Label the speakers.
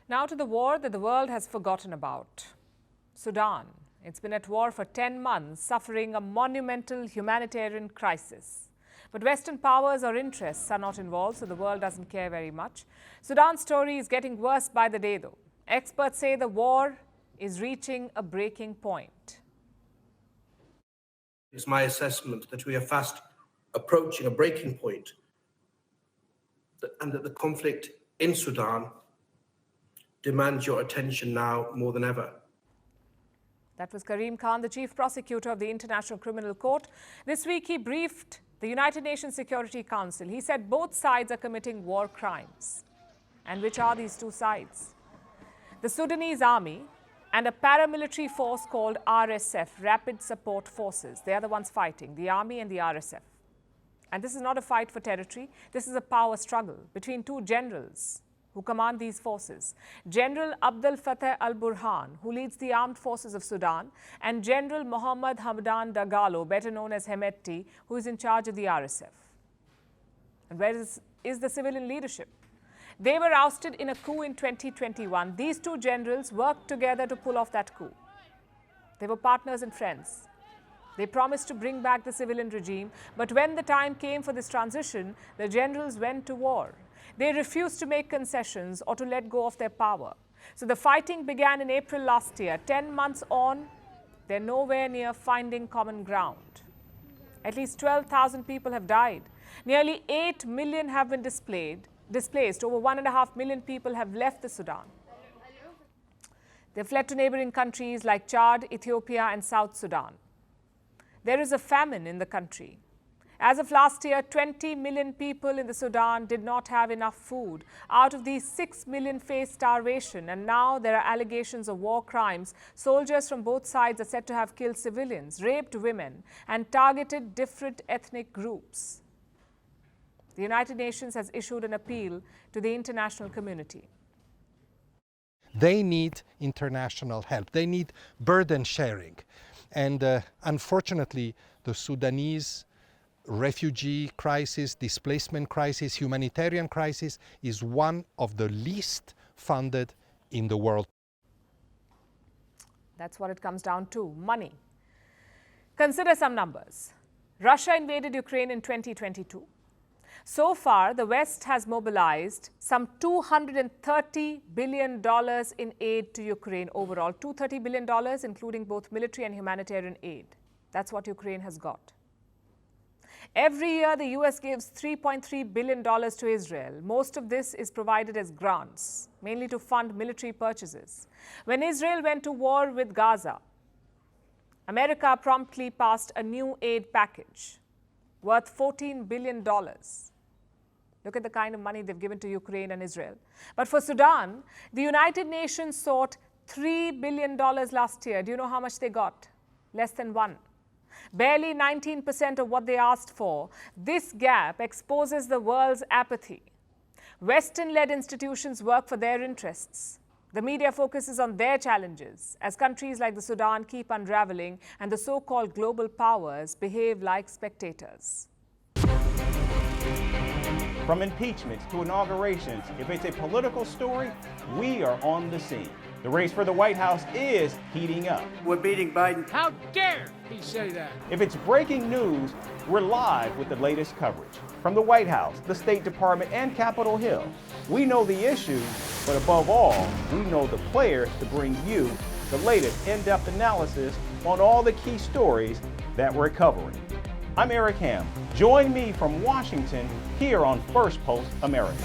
Speaker 1: Now to the war that the world has forgotten about. Sudan. It's been at war for 10 months, suffering a monumental humanitarian crisis. But Western powers or interests are not involved, so the world doesn't care very much. Sudan's story is getting worse by the day, though. Experts say the war is reaching a breaking point.
Speaker 2: It's my assessment that we are fast approaching a breaking point, and that the conflict in Sudan demands your attention now more than ever.
Speaker 1: That was Karim Khan, the chief prosecutor of the International Criminal Court. This week he briefed the United Nations Security Council. He said both sides are committing war crimes. And which are these two sides? The Sudanese army and a paramilitary force called RSF, Rapid Support Forces. They are the ones fighting, the army and the RSF. And this is not a fight for territory. This is a power struggle between two generals who command these forces. General Abdel Fattah al-Burhan, who leads the armed forces of Sudan, and General Mohammed Hamdan Dagalo, better known as Hemedti, who is in charge of the RSF. And where is the civilian leadership? They were ousted in a coup in 2021. These two generals worked together to pull off that coup. They were partners and friends. They promised to bring back the civilian regime, but when the time came for this transition, the generals went to war. They refused to make concessions or to let go of their power. So the fighting began in April last year. 10 months on, they're nowhere near finding common ground. At least 12,000 people have died. Nearly 8 million have been displaced. Over 1.5 million people have left the Sudan. They've fled to neighboring countries like Chad, Ethiopia, and South Sudan. There is a famine in the country. As of last year, 20 million people in the Sudan did not have enough food. Out of these, 6 million face starvation, and now there are allegations of war crimes. Soldiers from both sides are said to have killed civilians, raped women, and targeted different ethnic groups. The United Nations has issued an appeal to the international community.
Speaker 3: They need international help. They need burden sharing. And unfortunately, the Sudanese refugee crisis, displacement crisis, humanitarian crisis is one of the least funded in the world.
Speaker 1: That's what it comes down to, money. Consider some numbers. Russia invaded Ukraine in 2022. So far, the West has mobilized some $230 billion in aid to Ukraine overall. $230 billion, including both military and humanitarian aid. That's what Ukraine has got. Every year, the U.S. gives $3.3 billion to Israel. Most of this is provided as grants, mainly to fund military purchases. When Israel went to war with Gaza, America promptly passed a new aid package worth $14 billion. Look at the kind of money they've given to Ukraine and Israel. But for Sudan, the United Nations sought $3 billion last year. Do you know how much they got? Less than one. Barely 19% of what they asked for. This gap exposes the world's apathy. Western-led institutions work for their interests. The media focuses on their challenges as countries like the Sudan keep unraveling and the so-called global powers behave like spectators.
Speaker 4: From impeachments to inaugurations, if it's a political story, we are on the scene. The race for the White House is heating up.
Speaker 5: We're beating Biden.
Speaker 6: How dare he say that?
Speaker 4: If it's breaking news, we're live with the latest coverage. From the White House, the State Department, and Capitol Hill, we know the issues, but above all, we know the players to bring you the latest in-depth analysis on all the key stories that we're covering. I'm Eric Ham. Join me from Washington here on Firstpost America.